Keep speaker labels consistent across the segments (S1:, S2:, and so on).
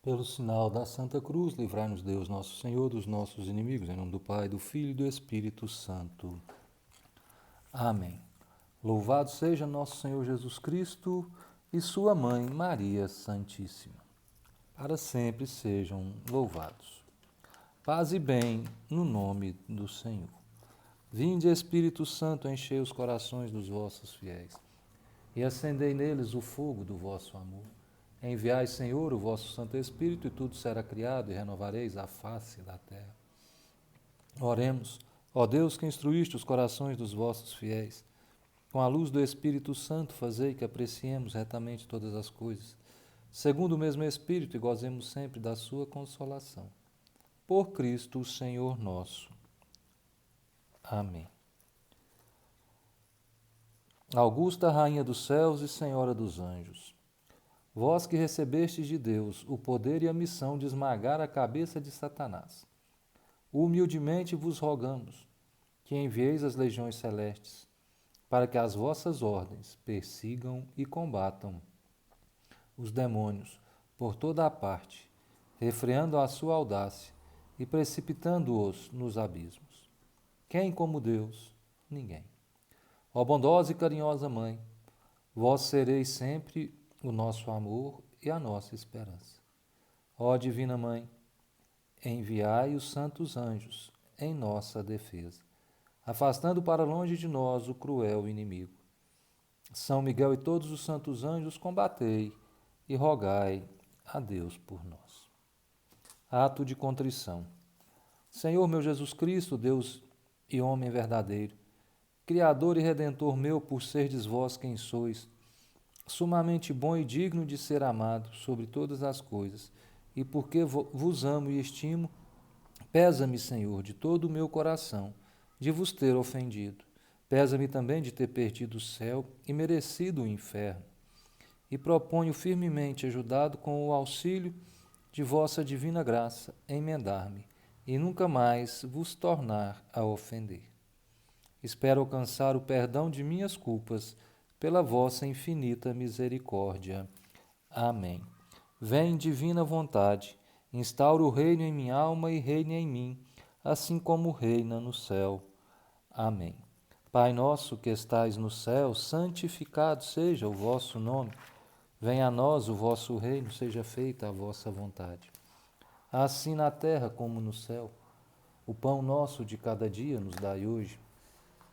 S1: Pelo sinal da Santa Cruz, livrai-nos Deus, nosso Senhor, dos nossos inimigos, em nome do Pai, do Filho e do Espírito Santo. Amém. Louvado seja nosso Senhor Jesus Cristo e sua mãe, Maria Santíssima. Para sempre sejam louvados. Paz e bem no nome do Senhor. Vinde, Espírito Santo, enchei os corações dos vossos fiéis e acendei neles o fogo do vosso amor. Enviai, Senhor, o vosso Santo Espírito, e tudo será criado, e renovareis a face da terra. Oremos, ó Deus, que instruíste os corações dos vossos fiéis, com a luz do Espírito Santo, fazei que apreciemos retamente todas as coisas, segundo o mesmo Espírito, e gozemos sempre da sua consolação. Por Cristo, o Senhor nosso. Amém. Augusta Rainha dos céus e Senhora dos anjos, vós que recebestes de Deus o poder e a missão de esmagar a cabeça de Satanás, humildemente vos rogamos que envieis as legiões celestes, para que as vossas ordens persigam e combatam os demônios por toda a parte, refreando a sua audácia e precipitando-os nos abismos. Quem como Deus? Ninguém. Ó bondosa e carinhosa Mãe, vós sereis sempre o nosso amor e a nossa esperança. Ó Divina Mãe, enviai os santos anjos em nossa defesa, afastando para longe de nós o cruel inimigo. São Miguel e todos os santos anjos, combatei e rogai a Deus por nós. Ato de contrição. Senhor meu Jesus Cristo, Deus e homem verdadeiro, Criador e Redentor meu, por serdes vós quem sois, sumamente bom e digno de ser amado sobre todas as coisas, e porque vos amo e estimo, pesa-me, Senhor, de todo o meu coração, de vos ter ofendido. Pesa-me também de ter perdido o céu e merecido o inferno. E proponho firmemente, ajudado com o auxílio de vossa divina graça, emendar-me e nunca mais vos tornar a ofender. Espero alcançar o perdão de minhas culpas pela vossa infinita misericórdia. Amém. Vem, divina vontade, instaura o reino em minha alma e reine em mim, assim como reina no céu. Amém. Pai nosso que estais no céu, santificado seja o vosso nome. Venha a nós o vosso reino, seja feita a vossa vontade. Assim na terra como no céu. O pão nosso de cada dia nos dai hoje.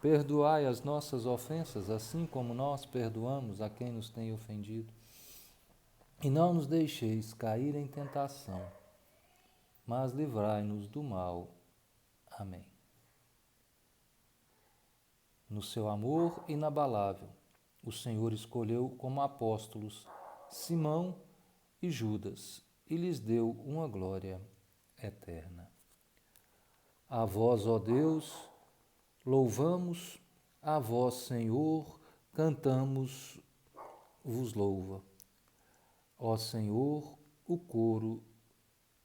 S1: Perdoai as nossas ofensas, assim como nós perdoamos a quem nos tem ofendido. E não nos deixeis cair em tentação, mas livrai-nos do mal. Amém. No seu amor inabalável, o Senhor escolheu como apóstolos Simão e Judas e lhes deu uma glória eterna. A vós, ó Deus, louvamos, a vós, Senhor, cantamos, vos louva. Ó Senhor, o coro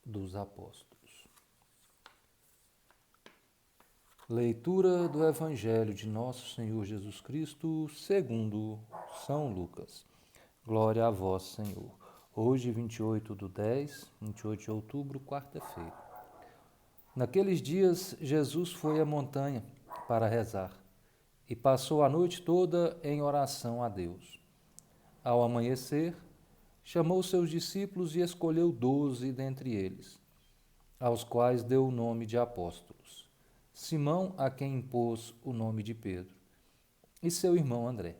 S1: dos apóstolos. Leitura do Evangelho de Nosso Senhor Jesus Cristo, segundo São Lucas. Glória a vós, Senhor. Hoje, 28 de outubro, quarta-feira. Naqueles dias, Jesus foi à montanha para rezar e passou a noite toda em oração a Deus. Ao amanhecer, chamou seus discípulos e escolheu 12 dentre eles, aos quais deu o nome de apóstolos. Simão, a quem impôs o nome de Pedro, e seu irmão André.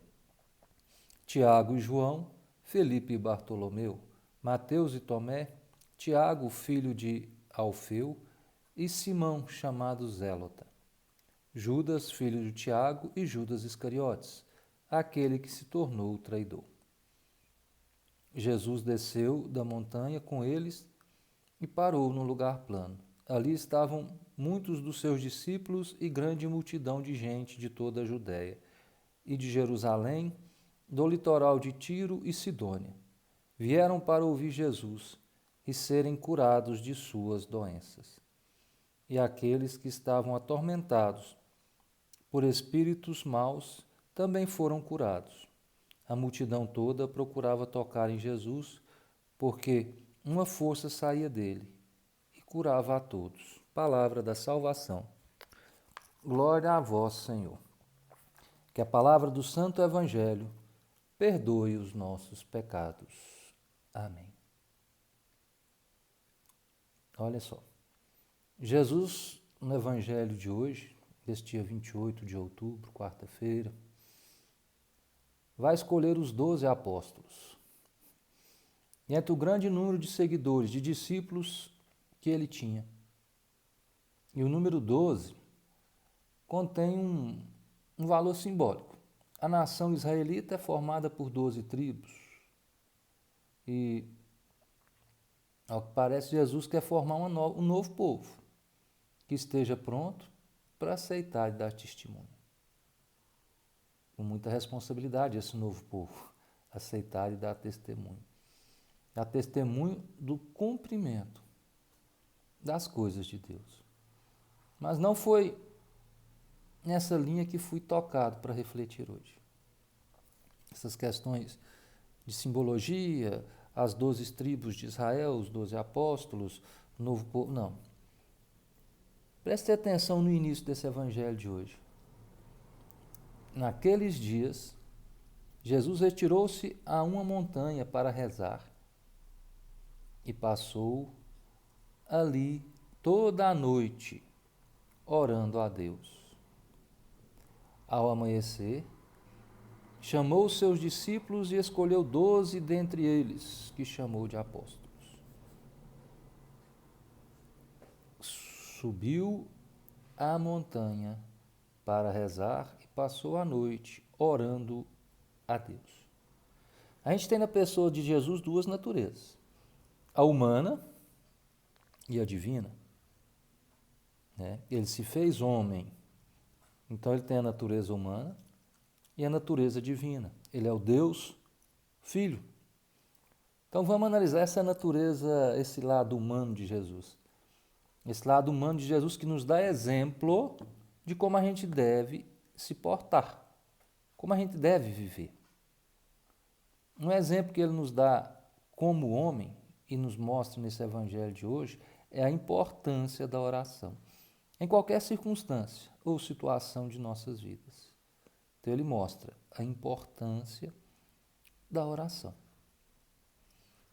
S1: Tiago e João, Felipe e Bartolomeu, Mateus e Tomé, Tiago, filho de Alfeu, e Simão, chamado Zélota. Judas, filho de Tiago, e Judas Iscariotes, aquele que se tornou traidor. Jesus desceu da montanha com eles e parou num lugar plano. Ali estavam muitos dos seus discípulos e grande multidão de gente de toda a Judéia e de Jerusalém, do litoral de Tiro e Sidônia. Vieram para ouvir Jesus e serem curados de suas doenças. E aqueles que estavam atormentados por espíritos maus também foram curados. A multidão toda procurava tocar em Jesus, porque uma força saía dele e curava a todos. Palavra da salvação. Glória a vós, Senhor. Que a palavra do Santo Evangelho perdoe os nossos pecados. Amém. Olha só. Jesus, no Evangelho de hoje, deste dia 28 de outubro, quarta-feira, vai escolher os 12 apóstolos. E entre o grande número de seguidores, de discípulos que ele tinha. E o número 12 contém um valor simbólico. A nação israelita é formada por 12 tribos. E, ao que parece, Jesus quer formar um novo povo, que esteja pronto para aceitar e dar testemunho. Com muita responsabilidade esse novo povo, aceitar e dar testemunho. Dar testemunho do cumprimento das coisas de Deus. Mas não foi nessa linha que fui tocado para refletir hoje. Essas questões de simbologia, as 12 tribos de Israel, os 12 apóstolos, o novo povo, não. Preste atenção no início desse evangelho de hoje. Naqueles dias, Jesus retirou-se a uma montanha para rezar e passou ali toda a noite orando a Deus. Ao amanhecer, chamou os seus discípulos e escolheu 12 dentre eles, que chamou de apóstolos. Subiu à montanha para rezar e passou a noite orando a Deus. A gente tem na pessoa de Jesus duas naturezas, a humana e a divina. Ele se fez homem, então ele tem a natureza humana e a natureza divina. Ele é o Deus Filho. Então vamos analisar essa natureza, esse lado humano de Jesus. Esse lado humano de Jesus que nos dá exemplo de como a gente deve se portar, como a gente deve viver. Um exemplo que ele nos dá como homem e nos mostra nesse evangelho de hoje é a importância da oração, em qualquer circunstância ou situação de nossas vidas. Então ele mostra a importância da oração.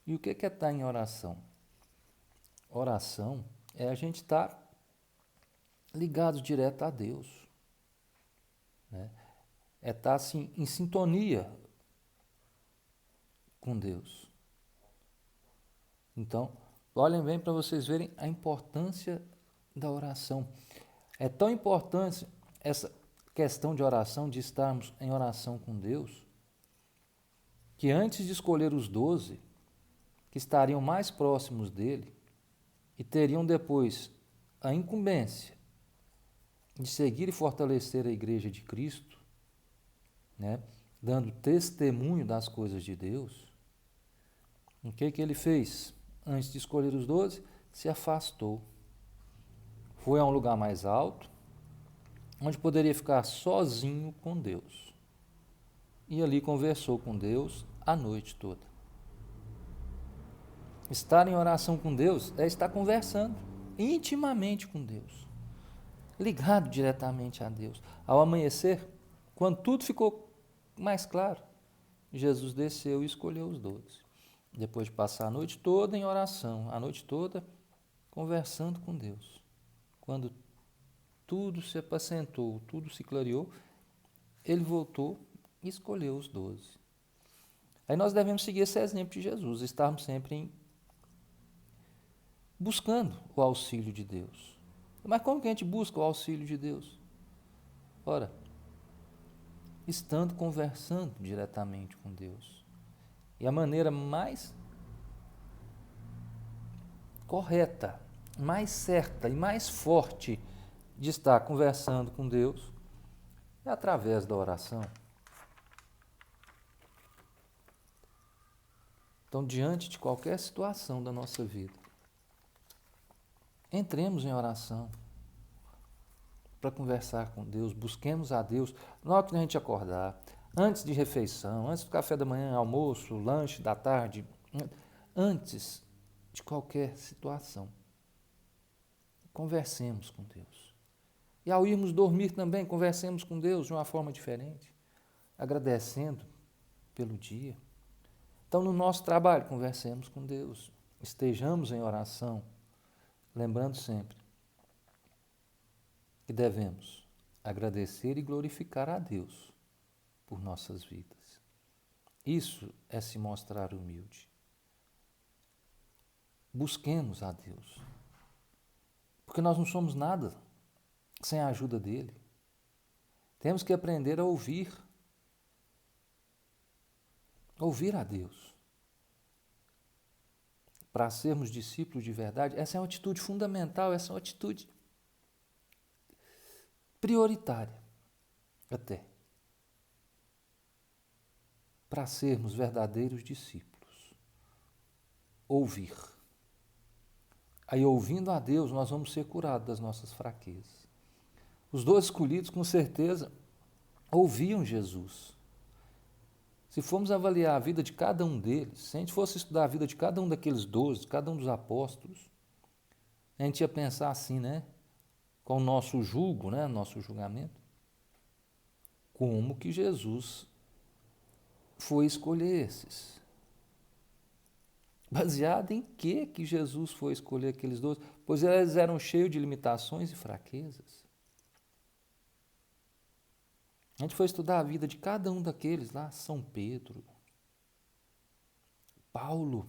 S1: E o que é estar em oração? Oração é a gente estar ligado direto a Deus. É estar assim, em sintonia com Deus. Então, olhem bem para vocês verem a importância da oração. É tão importante essa questão de oração, de estarmos em oração com Deus, que antes de escolher os 12, que estariam mais próximos dele e teriam depois a incumbência de seguir e fortalecer a Igreja de Cristo, dando testemunho das coisas de Deus, o que ele fez? Antes de escolher os 12, se afastou. Foi a um lugar mais alto, onde poderia ficar sozinho com Deus. E ali conversou com Deus a noite toda. Estar em oração com Deus é estar conversando intimamente com Deus, ligado diretamente a Deus. Ao amanhecer, quando tudo ficou mais claro, Jesus desceu e escolheu os 12. Depois de passar a noite toda em oração, a noite toda conversando com Deus. Quando tudo se apacentou, tudo se clareou, ele voltou e escolheu os 12. Aí nós devemos seguir esse exemplo de Jesus, estarmos sempre buscando o auxílio de Deus. Mas como que a gente busca o auxílio de Deus? Ora, estando conversando diretamente com Deus. E a maneira mais correta, mais certa e mais forte de estar conversando com Deus é através da oração. Então, diante de qualquer situação da nossa vida, entremos em oração para conversar com Deus, busquemos a Deus na hora que a gente acordar, antes de refeição, antes do café da manhã, almoço, lanche da tarde, antes de qualquer situação. Conversemos com Deus. E ao irmos dormir também, conversemos com Deus de uma forma diferente, agradecendo pelo dia. Então, no nosso trabalho, conversemos com Deus, estejamos em oração, lembrando sempre que devemos agradecer e glorificar a Deus por nossas vidas. Isso é se mostrar humilde. Busquemos a Deus, porque nós não somos nada sem a ajuda dele. Temos que aprender a ouvir a Deus. Para sermos discípulos de verdade, essa é uma atitude fundamental, essa é uma atitude prioritária, até, para sermos verdadeiros discípulos. Ouvir. Aí, ouvindo a Deus, nós vamos ser curados das nossas fraquezas. Os 12 escolhidos, com certeza, ouviam Jesus. Se formos avaliar a vida de cada um deles, se a gente fosse estudar a vida de cada um daqueles 12, cada um dos apóstolos, a gente ia pensar assim, né? Com o nosso julgo, né? Nosso julgamento. Como que Jesus foi escolher esses? Baseado em que Jesus foi escolher aqueles 12? Pois eles eram cheios de limitações e fraquezas. A gente foi estudar a vida de cada um daqueles lá, São Pedro, Paulo.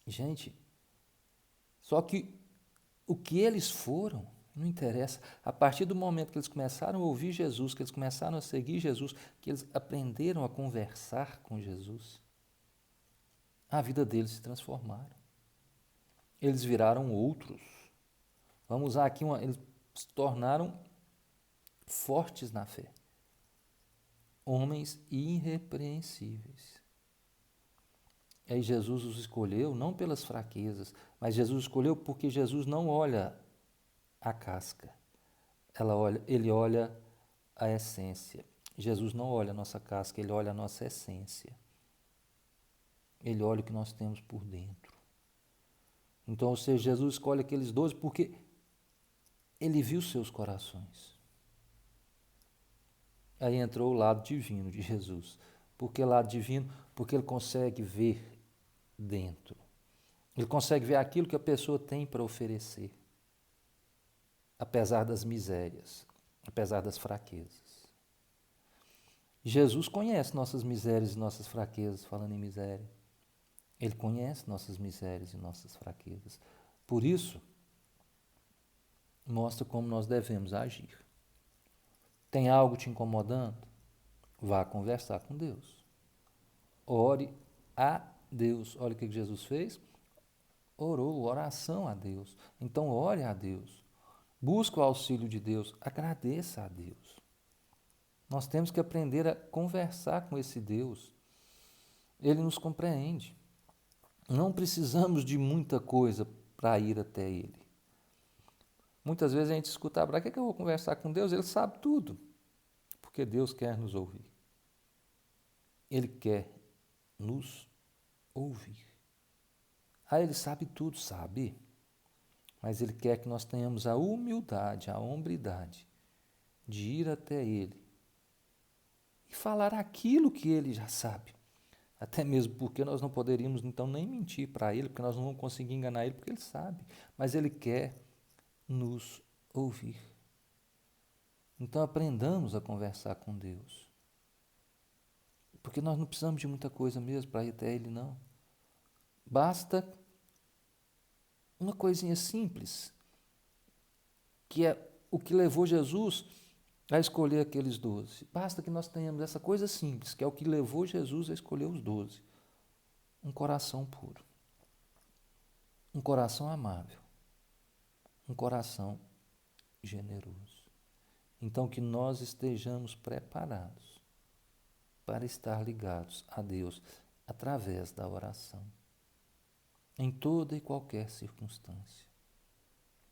S1: Gente, só que o que eles foram, não interessa. A partir do momento que eles começaram a ouvir Jesus, que eles começaram a seguir Jesus, que eles aprenderam a conversar com Jesus, a vida deles se transformaram. Eles viraram outros. Vamos usar aqui, eles se tornaram fortes na fé. Homens irrepreensíveis. E aí Jesus os escolheu não pelas fraquezas, mas Jesus escolheu porque Jesus não olha a casca. Ele olha a essência. Jesus não olha a nossa casca, ele olha a nossa essência. Ele olha o que nós temos por dentro. Então, ou seja, Jesus escolhe aqueles 12 porque ele viu seus corações. Aí entrou o lado divino de Jesus. Por que lado divino? Porque ele consegue ver dentro. Ele consegue ver aquilo que a pessoa tem para oferecer, apesar das misérias, apesar das fraquezas. Jesus conhece nossas misérias e nossas fraquezas, falando em miséria. Ele conhece nossas misérias e nossas fraquezas. Por isso, mostra como nós devemos agir. Tem algo te incomodando? Vá conversar com Deus. Ore a Deus. Olha o que Jesus fez. Orou, oração a Deus. Então, ore a Deus. Busque o auxílio de Deus. Agradeça a Deus. Nós temos que aprender a conversar com esse Deus. Ele nos compreende. Não precisamos de muita coisa para ir até Ele. Muitas vezes a gente escuta, para que eu vou conversar com Deus? Ele sabe tudo, porque Deus quer nos ouvir. Ele quer nos ouvir. Ele sabe tudo, sabe? Mas Ele quer que nós tenhamos a humildade, a hombridade de ir até Ele e falar aquilo que Ele já sabe. Até mesmo porque nós não poderíamos, então, nem mentir para Ele, porque nós não vamos conseguir enganar Ele, porque Ele sabe. Mas Ele quer nos ouvir. Então, aprendamos a conversar com Deus. Porque nós não precisamos de muita coisa mesmo para ir até Ele, não. Basta uma coisinha simples, que é o que levou Jesus a escolher aqueles 12. Basta que nós tenhamos essa coisa simples, que é o que levou Jesus a escolher os 12. Um coração puro. Um coração amável. Um coração generoso. Então, que nós estejamos preparados para estar ligados a Deus através da oração, em toda e qualquer circunstância.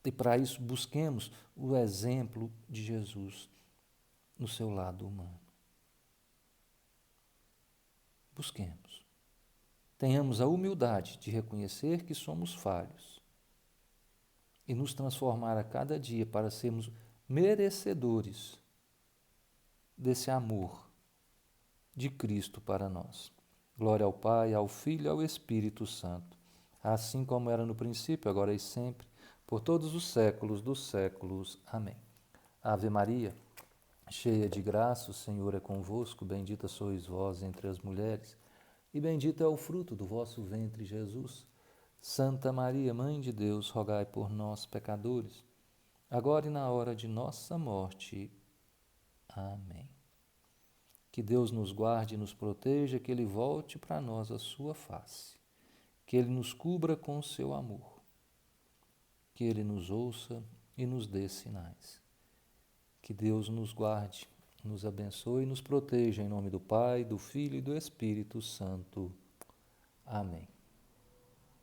S1: E para isso busquemos o exemplo de Jesus no seu lado humano. Busquemos. tenhamos a humildade de reconhecer que somos falhos e nos transformar a cada dia para sermos merecedores desse amor de Cristo para nós. Glória ao Pai, ao Filho e ao Espírito Santo, assim como era no princípio, agora e sempre, por todos os séculos dos séculos. Amém. Ave Maria, cheia de graça, o Senhor é convosco, bendita sois vós entre as mulheres, e bendito é o fruto do vosso ventre, Jesus. Santa Maria, Mãe de Deus, rogai por nós, pecadores, agora e na hora de nossa morte. Amém. Que Deus nos guarde e nos proteja, que Ele volte para nós a sua face, que Ele nos cubra com o seu amor, que Ele nos ouça e nos dê sinais. Que Deus nos guarde, nos abençoe e nos proteja, em nome do Pai, do Filho e do Espírito Santo. Amém.